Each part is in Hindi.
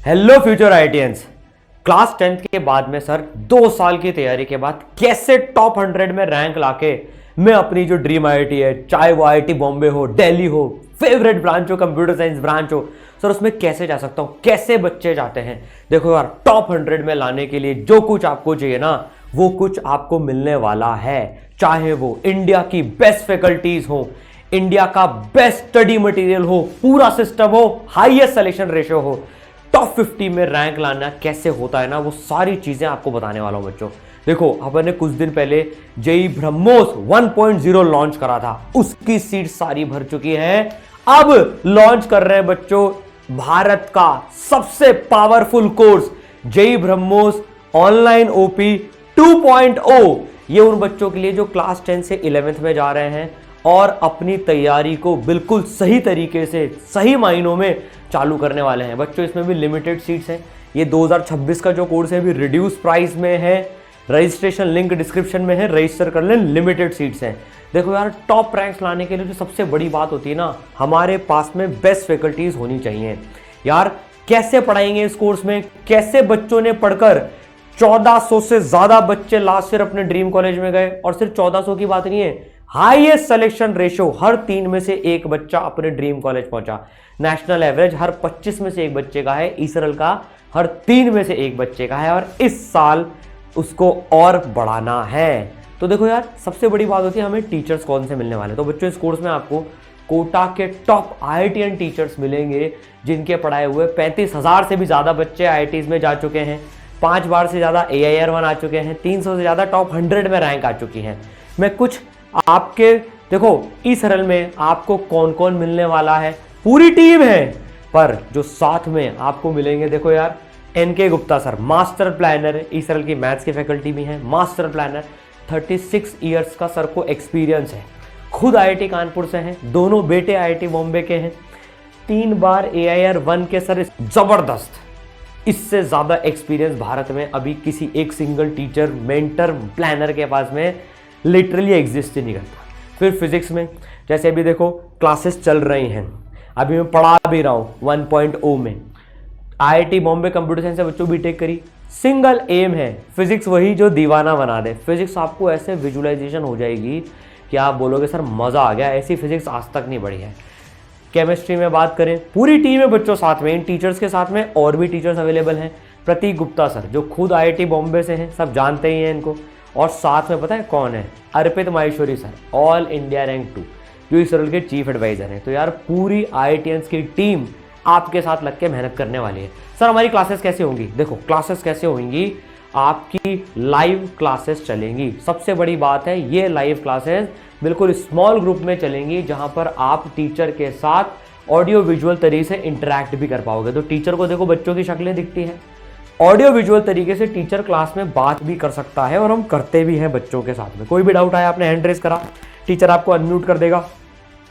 Hello future आईटीएंस। क्लास 10th के बाद में सर 2 साल की तैयारी के बाद कैसे टॉप 100 में रैंक लाके मैं अपनी जो ड्रीम आईआईटी है, चाहे वो आईआईटी बॉम्बे हो, दिल्ली हो, फेवरेट ब्रांच हो, कंप्यूटर साइंस ब्रांच हो, सर उसमें कैसे जा सकता हूं, कैसे बच्चे जाते हैं। देखो यार, टॉप 100 में लाने के लिए जो कुछ आपको चाहिए ना, वो कुछ आपको मिलने वाला है। चाहे वो इंडिया की बेस्ट फैकल्टीज हो, इंडिया का बेस्ट स्टडी मटेरियल हो, पूरा सिस्टम हो, हाईएस्ट सिलेक्शन रेशियो हो, टॉप 50 में रैंक लाना कैसे होता है ना, वो सारी चीजें आपको बताने वाला हूं बच्चों। देखो, अपन ने कुछ दिन पहले जेईई ब्रह्मोस 1.0 लॉन्च करा था, उसकी सीट सारी भर चुकी है। अब लॉन्च कर रहे हैं बच्चों भारत का सबसे powerful course JEE BrahMos online OP 2.0। ये उन बच्चों के लिए जो क्लास 10 से 11th में जा रहे हैं और अपनी तैयारी को बिल्कुल सही तरीके से, सही मायनों में चालू करने वाले हैं बच्चों। इसमें भी लिमिटेड सीट्स हैं। ये 2026 का जो कोर्स है भी रिड्यूस प्राइस में है। रजिस्ट्रेशन लिंक डिस्क्रिप्शन में है, रजिस्टर कर लें, लिमिटेड सीट्स हैं। देखो यार, टॉप रैंक्स लाने के लिए जो सबसे बड़ी बात होती है ना, हमारे पास में बेस्ट फैकल्टीज होनी चाहिए। यार कैसे पढ़ाएंगे इस कोर्स में, कैसे बच्चों ने पढ़कर 1400 से ज्यादा बच्चे लास्ट ईयर अपने ड्रीम कॉलेज में गए। और सिर्फ 1400 की बात नहीं है, हाईएस्ट सिलेक्शन रेशियो, हर 3 में से एक बच्चा अपने ड्रीम कॉलेज पहुंचा। नेशनल एवरेज हर 25 में से एक बच्चे का है, इसरल का हर 3 में से एक बच्चे का है, और इस साल उसको और बढ़ाना है। तो देखो यार, सबसे बड़ी बात होती है हमें टीचर्स कौन से मिलने वाले। तो बच्चों, इस कोर्स में आपको कोटा के टॉप आईआईटीएन टीचर्स मिलेंगे, जिनके पढ़ाए हुए 35,000 से भी ज्यादा बच्चे आईआईटीज में जा चुके हैं, 5 बार से ज्यादा AIR1 आ चुके हैं, 300 से ज्यादा टॉप 100 में रैंक आ चुकी हैं। मैं कुछ आपके, देखो इस सरल में आपको कौन कौन मिलने वाला है, पूरी टीम है, पर जो साथ में आपको मिलेंगे, देखो यार, NK Gupta sir master planner, eSaral की मैथ्स की फैकल्टी भी है, मास्टर प्लानर, 36 इयर्स का सर को एक्सपीरियंस है, खुद IIT कानपुर से हैं, दोनों बेटे IIT बॉम्बे के हैं, 3 बार AIR1 के सर, जबरदस्त। इससे ज्यादा एक्सपीरियंस भारत में अभी किसी एक सिंगल टीचर, मेंटर, प्लानर के पास में लिटरली एग्जिस्ट ही नहीं करता। फिर फिजिक्स में जैसे अभी देखो क्लासेस चल रही हैं, अभी मैं पढ़ा भी रहा हूँ 1.0 में, IIT बॉम्बे कंप्यूटर साइंस से बच्चों बीटेक करी, सिंगल एम है फिजिक्स वही जो दीवाना बना दे। फिजिक्स आपको ऐसे विजुअलाइजेशन हो जाएगी कि आप बोलोगे सर मजा आ गया, ऐसी फिजिक्स आज तक नहीं बढ़ी है। केमिस्ट्री में बात करें, पूरी टीम है बच्चों साथ में, इन टीचर्स के साथ में और भी टीचर्स अवेलेबल हैं। प्रतीक गुप्ता सर जो खुद IIT बॉम्बे से हैं, सब जानते ही हैं इनको। और साथ में पता है कौन है, Arpit Maheshwari sir, all India rank 2, जो इस सरल के चीफ एडवाइजर हैं। तो यार पूरी IITians की टीम आपके साथ लग के मेहनत करने वाली है। सर हमारी क्लासेस कैसे होंगी, देखो क्लासेस कैसे होंगी, आपकी लाइव क्लासेस चलेंगी। सबसे बड़ी बात है, ये लाइव क्लासेस बिल्कुल स्मॉल ग्रुप में चलेंगी, जहां पर आप टीचर के साथ ऑडियो विजुअल तरीके से इंटरेक्ट भी कर पाओगे। तो टीचर को देखो बच्चों की शक्लें दिखती हैं, ऑडियो विजुअल तरीके से टीचर क्लास में बात भी कर सकता है, और हम करते भी हैं बच्चों के साथ में। कोई भी डाउट आया, आपने हैंड रेस करा, टीचर आपको अनम्यूट कर देगा,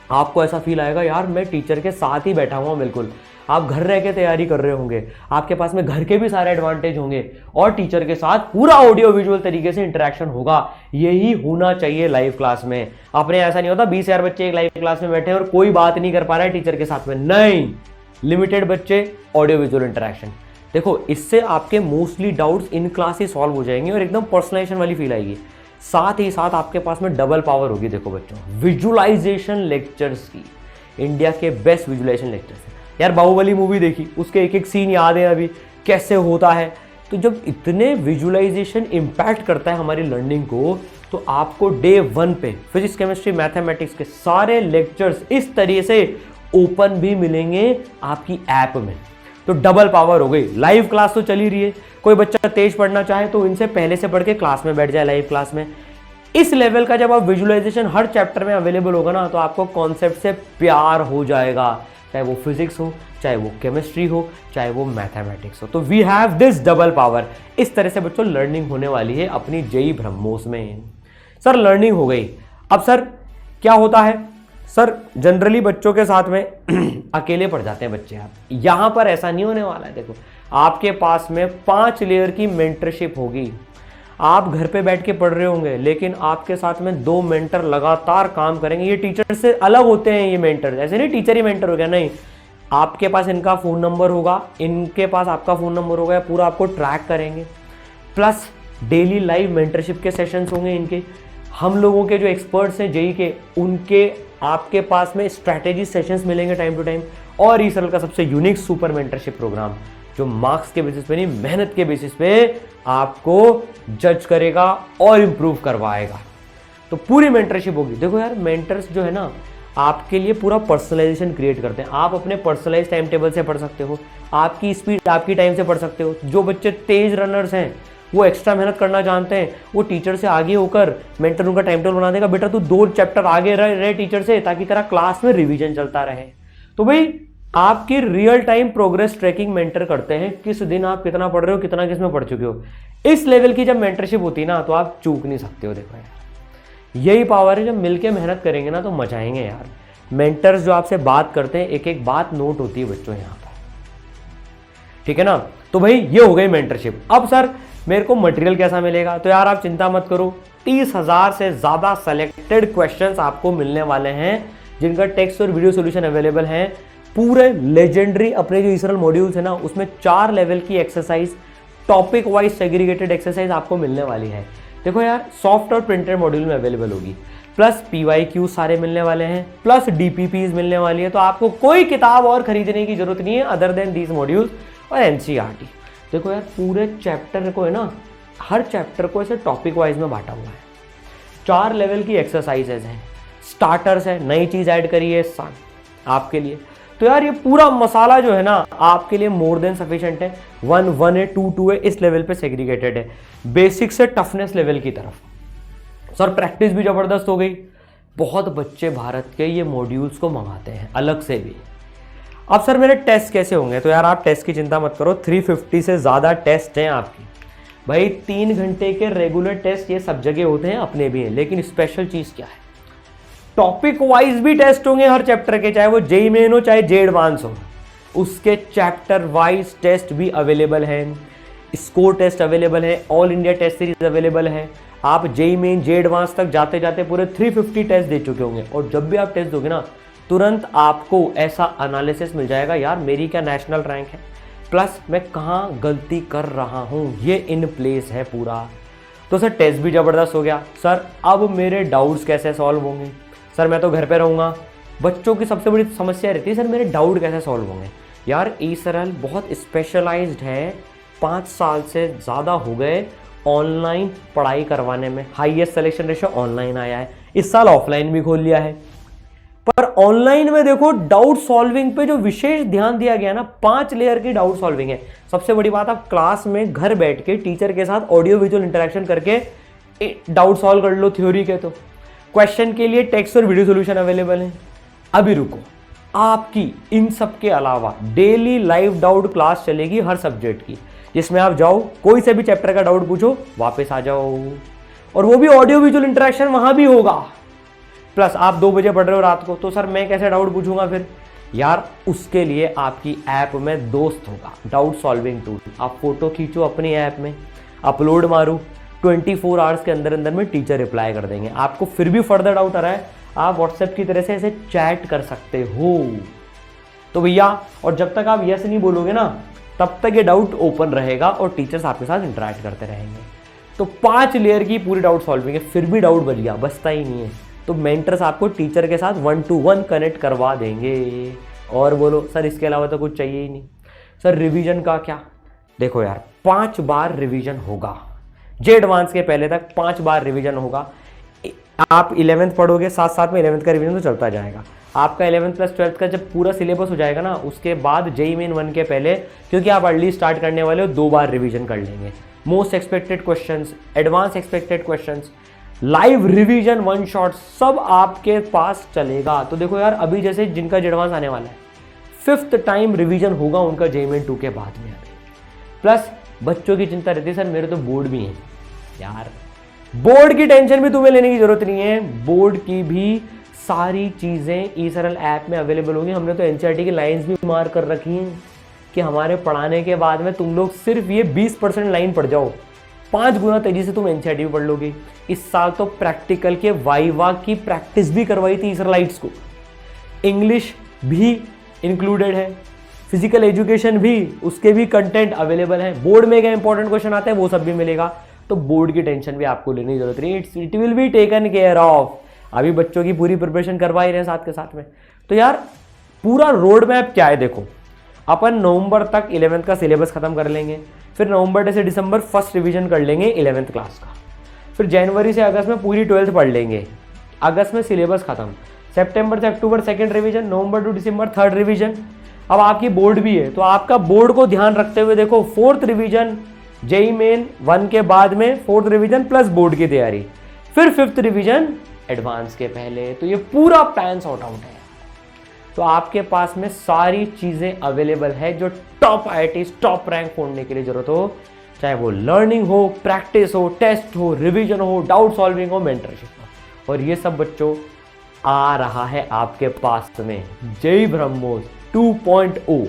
आपको ऐसा फील आएगा यार मैं टीचर के साथ ही बैठा हुआ। बिल्कुल आप घर रह के तैयारी कर रहे होंगे, आपके पास में घर के भी सारे एडवांटेज होंगे, और टीचर के साथ पूरा ऑडियो विजुअल तरीके से इंटरेक्शन होगा। यही होना चाहिए लाइव क्लास में। अपने ऐसा नहीं होता 20,000 बच्चे एक लाइव क्लास में बैठे और कोई बात नहीं कर पा रहा है टीचर के साथ में, नहीं, लिमिटेड बच्चे, ऑडियो विजुअल इंटरेक्शन। देखो इससे आपके mostly doubts in class he solve हो जाएंगे और एकदम पर्सनलाइजेशन वाली फील आएगी। साथ ही साथ आपके पास में डबल पावर होगी। देखो बच्चों, विजुअलाइजेशन लेक्चर्स की, इंडिया के बेस्ट विजुअलाइजेशन लेक्चर्स हैं। यार बाहुबली मूवी देखी, उसके एक एक सीन याद है अभी कैसे होता है। तो जब इतने विजुअलाइजेशन इंपैक्ट करता है हमारी लर्निंग को, तो आपको डे 1 पे फिजिक्स, केमिस्ट्री, मैथमेटिक्स के सारे लेक्चर्स इस तरीके से ओपन भी मिलेंगे आपकी ऐप में। तो डबल पावर हो गई। लाइव क्लास तो चली रही है, कोई बच्चा तेज पढ़ना चाहे तो इनसे पहले से पढ़ के क्लास में बैठ जाए लाइव क्लास में। इस लेवल का जब आप विजुअलाइजेशन हर चैप्टर में अवेलेबल होगा ना, तो आपको कॉन्सेप्ट से प्यार हो जाएगा, चाहे वो फिजिक्स हो, चाहे वो केमिस्ट्री हो, चाहे वो मैथमेटिक्स हो। तो we have this double power. इस तरह से बच्चों लर्निंग होने वाली है अपनी जेईई ब्रह्मोस में। सर लर्निंग हो गई, अब सर क्या होता है, सर जनरली बच्चों के साथ में अकेले पढ़ जाते हैं बच्चे। आप यहां पर ऐसा नहीं होने वाला है। देखो आपके पास में 5 लेयर की मेंटरशिप होगी। आप घर पे बैठ के पढ़ रहे होंगे, लेकिन आपके साथ में 2 मेंटर लगातार काम करेंगे। ये टीचर से अलग होते हैं, ये मेंटर ऐसे नहीं टीचर ही मेंटर हो गया, नहीं, आपके पास इनका फ़ोन नंबर होगा, इनके पास आपका फ़ोन नंबर होगा, पूरा आपको ट्रैक करेंगे। प्लस डेली लाइव मेंटरशिप के सेशंस होंगे इनके। हम लोगों के जो एक्सपर्ट्स हैं जेई के, उनके आपके पास में स्ट्रैटेजी सेशंस मिलेंगे टाइम टू टाइम। और ईसरल का सबसे यूनिक सुपर मेंटरशिप प्रोग्राम जो मार्क्स के बेसिस पे नहीं, मेहनत के बेसिस पे आपको जज करेगा और इम्प्रूव करवाएगा। तो पूरी मेंटरशिप होगी। देखो यार, मेंटर्स जो है ना आपके लिए पूरा पर्सनलाइजेशन क्रिएट करते हैं। आप अपने पर्सनलाइज टाइम टेबल से पढ़ सकते हो, आपकी स्पीड आपकी टाइम से पढ़ सकते हो। जो बच्चे तेज रनर्स हैं, वो एक्स्ट्रा मेहनत करना जानते हैं, वो टीचर से आगे होकर मेंटर उनका टाइम टेबल बना देगा, बेटा तू 2 चैप्टर आगे रहे टीचर से, ताकि तेरा क्लास में रिवीजन चलता रहे। तो भाई आपकी real time progress tracking mentor करते हैं, किस दिन आप कितना पढ़ रहे हो, कितना किस में पढ़ चुके हो। इस लेवल की जब मेंटरशिप होती है ना, तो आप चूक नहीं सकते हो। देखो यार, यही पावर है। जब मिलके मेहनत करेंगे ना तो मजा आएंगे यार। मेंटर्स जो आपसे बात करते हैं, एक एक बात नोट होती है बच्चों यहाँ पर, ठीक है ना। तो भाई ये हो गई मेंटरशिप। अब सर मेरे को मटेरियल कैसा मिलेगा? तो यार आप चिंता मत करो, 30,000 से ज़्यादा सेलेक्टेड क्वेश्चंस आपको मिलने वाले हैं, जिनका टेक्स्ट और वीडियो सोल्यूशन अवेलेबल है। पूरे लेजेंडरी अपने जो ईसरल मॉड्यूल्स है ना, उसमें 4 लेवल की exercise, topic wise segregated exercise आपको मिलने वाली है। देखो यार, सॉफ्ट और प्रिंटेड मॉड्यूल में अवेलेबल होगी, प्लस PYQ सारे मिलने वाले हैं, प्लस DPPs मिलने वाली है। तो आपको कोई किताब और खरीदने की जरूरत नहीं है अदर देन दीज मॉड्यूल्स और NCERT। देखो यार, पूरे चैप्टर को है ना, हर चैप्टर को ऐसे टॉपिक वाइज में बांटा हुआ है। 4 लेवल की एक्सरसाइजेज हैं, स्टार्टर्स है, नई चीज ऐड करी है आपके लिए। तो यार ये पूरा मसाला जो है ना आपके लिए मोर देन सफिशिएंट है। 1 है, 2 है, इस लेवल पे सेग्रीगेटेड है, बेसिक से टफनेस लेवल की तरफ। सर प्रैक्टिस भी जबरदस्त हो गई। बहुत बच्चे भारत के ये मॉड्यूल्स को मंगाते हैं अलग से भी। अब सर मेरे टेस्ट कैसे होंगे? तो यार आप टेस्ट की चिंता मत करो, 350 से ज़्यादा टेस्ट हैं आपकी। भाई 3 घंटे के रेगुलर टेस्ट ये सब जगह होते हैं, अपने भी हैं, लेकिन स्पेशल चीज़ क्या है, टॉपिक वाइज भी टेस्ट होंगे हर चैप्टर के, चाहे वो जेई मेन हो चाहे जे एडवांस हो, उसके चैप्टर वाइज टेस्ट भी अवेलेबल हैं, स्कोर टेस्ट अवेलेबल है, all India test series available है। आप जेई मेन जे एडवांस तक जाते जाते पूरे 350 टेस्ट दे चुके होंगे, और जब भी आप टेस्ट दोगे ना, तुरंत आपको ऐसा एनालिसिस मिल जाएगा, यार मेरी क्या नेशनल रैंक है, प्लस मैं कहाँ गलती कर रहा हूँ, ये इन प्लेस है पूरा। तो सर टेस्ट भी ज़बरदस्त हो गया। सर अब मेरे डाउट्स कैसे सॉल्व होंगे? सर मैं तो घर पे रहूँगा। बच्चों की सबसे बड़ी समस्या रहती है, सर मेरे डाउट कैसे सॉल्व होंगे। यार ईसरल बहुत स्पेशलाइज्ड है, 5 साल से ज़्यादा हो गए ऑनलाइन पढ़ाई करवाने में। हाईएस्ट सिलेक्शन रेशियो ऑनलाइन आया है, इस साल ऑफलाइन भी खोल लिया है। पर ऑनलाइन में देखो डाउट सॉल्विंग पे जो विशेष ध्यान दिया गया ना, 5 लेयर की डाउट सॉल्विंग है। सबसे बड़ी बात, आप क्लास में घर बैठ के टीचर के साथ ऑडियो विजुअल इंटरेक्शन करके डाउट सॉल्व कर लो थ्योरी के। तो क्वेश्चन के लिए टेक्स्ट और वीडियो सॉल्यूशन अवेलेबल है। अभी रुको, आपकी इन सब के अलावा डेली लाइव डाउट क्लास चलेगी हर सब्जेक्ट की, जिसमें आप जाओ, कोई से भी चैप्टर का डाउट पूछो, वापस आ जाओ, और वो भी ऑडियो विजुअल इंटरेक्शन वहां भी होगा। प्लस आप 2 बजे पढ़ रहे हो रात को, तो सर मैं कैसे डाउट पूछूंगा फिर? यार उसके लिए आपकी ऐप में दोस्त होगा, डाउट सॉल्विंग टूल। आप फोटो खींचो अपनी ऐप में, अपलोड मारो, 24 आवर्स के अंदर अंदर में टीचर रिप्लाई कर देंगे। आपको फिर भी फर्दर डाउट आ रहा है, आप व्हाट्सएप की तरह से ऐसे चैट कर सकते हो। तो भैया, और जब तक आप यस नहीं बोलोगे ना, तब तक ये डाउट ओपन रहेगा और टीचर्स आपके साथ इंटरेक्ट करते रहेंगे। तो 5 लेयर की पूरी डाउट सॉल्विंग है। फिर भी डाउट बच गया, बचता ही नहीं है, तो मेंटर्स आपको टीचर के साथ 1 to 1 कनेक्ट करवा देंगे। और बोलो सर इसके अलावा तो कुछ चाहिए ही नहीं। सर रिवीजन का क्या? देखो यार, 5 बार रिवीजन होगा, जे एडवांस के पहले तक 5 बार रिवीजन होगा। आप 11th पढ़ोगे, साथ साथ में 11th का रिवीजन तो चलता जाएगा। आपका 11th प्लस 12th का जब पूरा सिलेबस हो जाएगा ना, उसके बाद जेई मेन 1 के पहले, क्योंकि आप अर्ली स्टार्ट करने वाले हो, 2 बार रिवीजन कर लेंगे। Most expected questions, advance expected questions, live revision, 1 shot, सब आपके पास चलेगा। तो देखो यार, अभी जैसे जिनका एडवांस आने वाला है, 5th टाइम रिवीजन होगा उनका जेई मेन 2 के बाद में। अभी प्लस बच्चों की चिंता रहती है, सर मेरे तो बोर्ड भी हैं। यार बोर्ड की टेंशन भी तुम्हें लेने की जरूरत नहीं है। बोर्ड की भी सारी चीज़ें ईसरल ऐप में अवेलेबल होंगी। हमने तो एनसीईआरटी की लाइंस भी मार्क कर रखी हैं कि हमारे पढ़ाने के बाद में तुम लोग सिर्फ ये 20% लाइन पढ़ जाओ, 5 गुना तेजी से तुम एनसीईआरटी भी पढ़ लोगे। इस साल तो प्रैक्टिकल के वाइवा की प्रैक्टिस भी करवाई थी ईसरलाइट्स को। इंग्लिश भी इंक्लूडेड है, फिजिकल एजुकेशन भी, उसके भी कंटेंट अवेलेबल है, बोर्ड में क्या इंपॉर्टेंट क्वेश्चन आते हैं वो सब भी मिलेगा। तो बोर्ड की टेंशन भी आपको लेने की जरूरत नहीं, it will be taken care of. अभी बच्चों की पूरी प्रिपरेशन करवा ही रहे हैं साथ के साथ में। तो यार पूरा रोड मैप क्या है देखो, अपन नवंबर तक 11th का सिलेबस खत्म कर लेंगे, फिर नवंबर से दिसंबर फर्स्ट रिवीजन कर लेंगे 11th क्लास का, फिर जनवरी से अगस्त में पूरी 12th पढ़ लेंगे, अगस्त में सिलेबस खत्म, सितंबर से अक्टूबर सेकंड रिवीजन, नवंबर टू दिसंबर थर्ड रिवीजन। अब आपकी बोर्ड भी है तो आपका बोर्ड को ध्यान रखते हुए देखो फोर्थ रिवीजन जेई मेन 1 के बाद में फोर्थ रिवीजन प्लस बोर्ड की तैयारी, फिर फिफ्थ रिवीजन एडवांस के पहले। तो ये पूरा प्लान सॉर्ट आउट है। तो आपके पास में सारी चीजें अवेलेबल है जो टॉप आईआईटी टॉप रैंक फोड़ने के लिए जरूरत हो, चाहे वो लर्निंग हो, प्रैक्टिस हो, टेस्ट हो, रिवीजन हो, डाउट सॉल्विंग हो, मेंटरशिप हो, और ये सब बच्चों आ रहा है आपके पास में जेई ब्रह्मोस 2.0।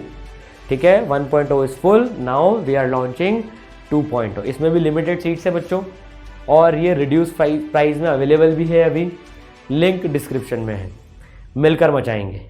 ठीक है, 1.0 is full, now we are launching 2.0। इसमें भी लिमिटेड सीट्स है बच्चों, और ये रिड्यूस प्राइस में अवेलेबल भी है अभी, लिंक डिस्क्रिप्शन में है। मिलकर मचाएंगे।